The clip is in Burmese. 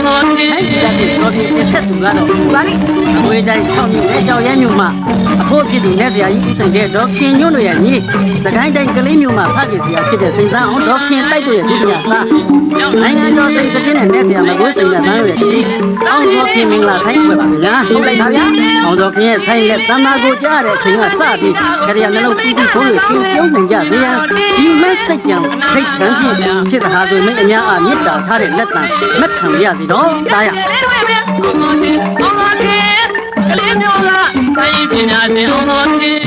တော်ပြီဆက်သူကတော့ပါလိဝေတိုင်း6မြို့နဲ့ကြောက်ရဲမြို့မှာအဖို့ဖြစ်သူနဲ့ဆရာကြီးဦးစိန်တဲ့ဒေါခင်ညွန့်တို့ရဲ့ညီစကိုင်းတိုင်းကလေးမြို့မှာဖခင်ဆရာဖြစ်တဲ့စိန်စန်းအောင်ဒေါခင်တိုက်တို့ရဲ့ဒုတိယသားနိုင်ငံတော်စိန်စင်းနဲ့နဲ့ဆရာမကွေးစိန်ကသားတို့ရဲ့ဒီအောင်ဒေါခင်မင်္ဂလာဆိုင်ပွဲပါဗျာဟုတ်လိုက်ပါဗျာအောင်ဒေါခင်ရဲ့ဆိုင်လက်သမာကိုကြားတဲ့အချိန်ကစပြီးခရရနှလုံးတီးပြီးဆိုးလို့ရှင်ပြုံးနေကြသေးတယ်ဒီမက်စိတ်ကြံစိတ်ချမ်းဖြစ်ဖြစ်တာဆိုရင်အများအားမေတ္တာထားတဲ့လက်တံလက်ခံရစီတော့တားရကလေးမျိုးလားတိုင်းပညာရှင်အောင်တော်ရှင်